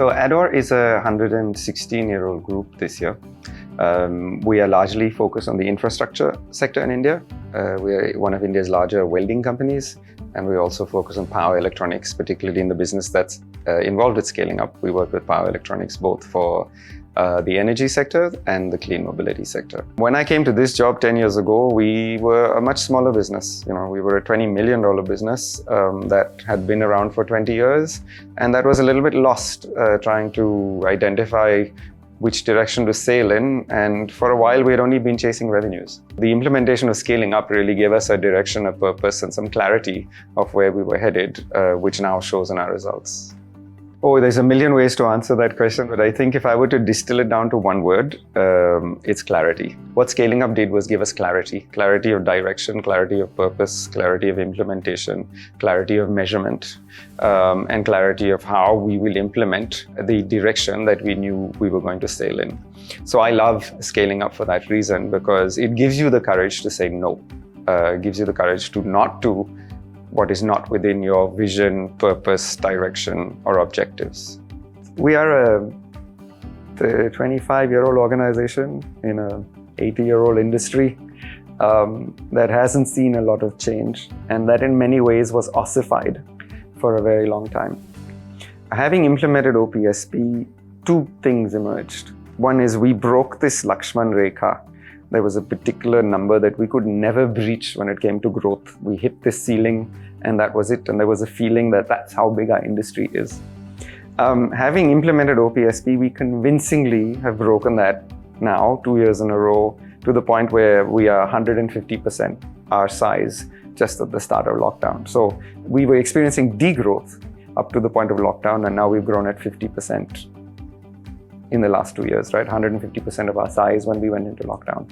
So Adore is a 116-year-old group this year. We are largely focused on the infrastructure sector in India. We are one of India's larger welding companies, and we also focus on power electronics, particularly in the business that's involved with scaling up. We work with power electronics both for the energy sector and the clean mobility sector. When I came to this job 10 years ago, we were a much smaller business. We were a $20 million business that had been around for 20 years, and that was a little bit lost trying to identify which direction to sail in, and for a while we had only been chasing revenues. The implementation of scaling up really gave us a direction, a purpose, and some clarity of where we were headed, which now shows in our results. Oh, there's a million ways to answer that question, but I think if I were to distill it down to one word, it's clarity. What scaling up did was give us clarity. Clarity of direction, clarity of purpose, clarity of implementation, clarity of measurement, and clarity of how we will implement the direction that we knew we were going to sail in. So I love scaling up for that reason, because it gives you the courage to say no. It gives you the courage to not do what is not within your vision, purpose, direction, or objectives. We are a 25-year-old organization in an 80-year-old industry that hasn't seen a lot of change, and that in many ways was ossified for a very long time. Having implemented OPSP, two things emerged. One is we broke this Lakshman Rekha. There was a particular number that we could never breach when it came to growth. We hit this ceiling and that was it. And there was a feeling that that's how big our industry is. Having implemented OPSP, we convincingly have broken that now, 2 years in a row, to the point where we are 150% our size just at the start of lockdown. So we were experiencing degrowth up to the point of lockdown, and now we've grown at 50%. In the last 2 years, right? 150% of our size when we went into lockdown.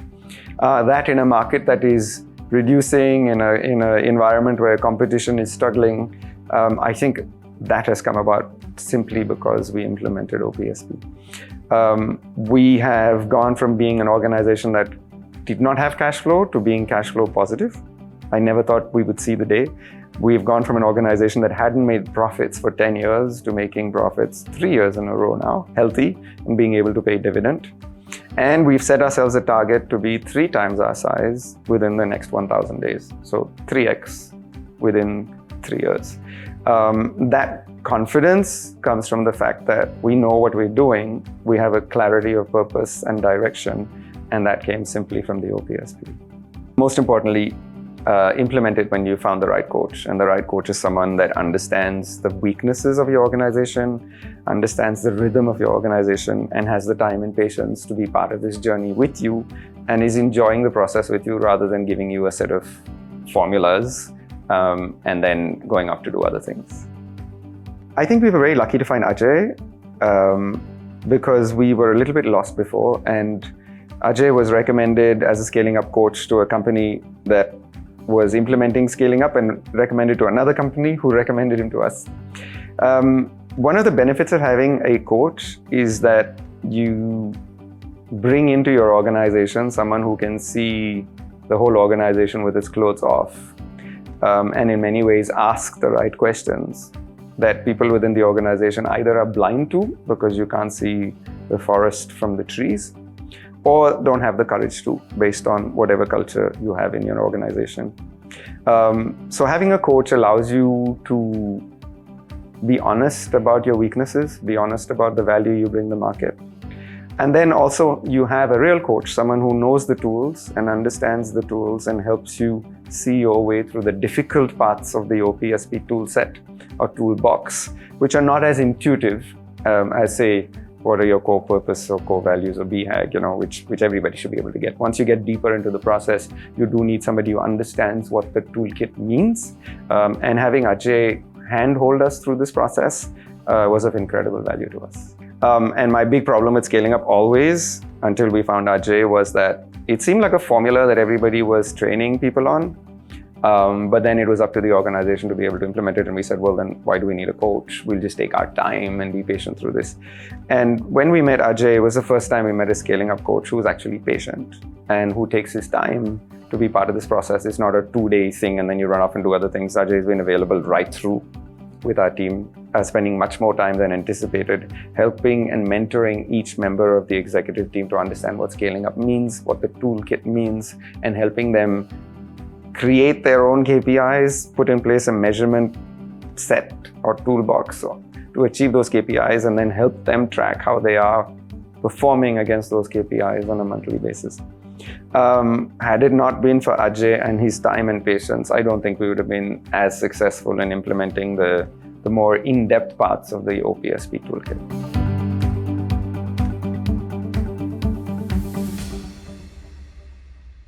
That in a market that is reducing, in an environment where competition is struggling, I think that has come about simply because we implemented OPSP. We have gone from being an organization that did not have cash flow to being cash flow positive. I never thought we would see the day. We've gone from an organization that hadn't made profits for 10 years to making profits 3 years in a row now, healthy, and being able to pay dividend. And we've set ourselves a target to be 3 times our size within the next 1,000 days. So 3x within 3 years. That confidence comes from the fact that we know what we're doing. We have a clarity of purpose and direction, and that came simply from the OPSP. Most importantly, implement it when you found the right coach. And the right coach is someone that understands the weaknesses of your organization, understands the rhythm of your organization, and has the time and patience to be part of this journey with you, and is enjoying the process with you rather than giving you a set of formulas and then going off to do other things. I think we were very lucky to find Ajay because we were a little bit lost before, and Ajay was recommended as a scaling up coach to a company that was implementing scaling up and recommended to another company who recommended him to us. One of the benefits of having a coach is that you bring into your organization someone who can see the whole organization with its clothes off, and in many ways ask the right questions that people within the organization either are blind to because you can't see the forest from the trees, or don't have the courage to, based on whatever culture you have in your organization. So having a coach allows you to be honest about your weaknesses, be honest about the value you bring the market. And then also you have a real coach, someone who knows the tools and understands the tools and helps you see your way through the difficult parts of the OPSP tool set or toolbox, which are not as intuitive as, say, what are your core purpose or core values or BHAG, which everybody should be able to get. Once you get deeper into the process, you do need somebody who understands what the toolkit means. And having Ajay handhold us through this process was of incredible value to us. And my big problem with scaling up always, until we found Ajay, was that it seemed like a formula that everybody was training people on. But then it was up to the organization to be able to implement it. And we said, well, then why do we need a coach? We'll just take our time and be patient through this. And when we met Ajay, it was the first time we met a scaling up coach who was actually patient and who takes his time to be part of this process. It's not a 2-day thing and then you run off and do other things. Ajay has been available right through. with our team, spending much more time than anticipated, helping and mentoring each member of the executive team to understand what scaling up means, what the toolkit means, and helping them create their own KPIs, put in place a measurement set or toolbox to achieve those KPIs, and then help them track how they are performing against those KPIs on a monthly basis. Had it not been for Ajay and his time and patience, I don't think we would have been as successful in implementing the more in-depth parts of the OPSP toolkit.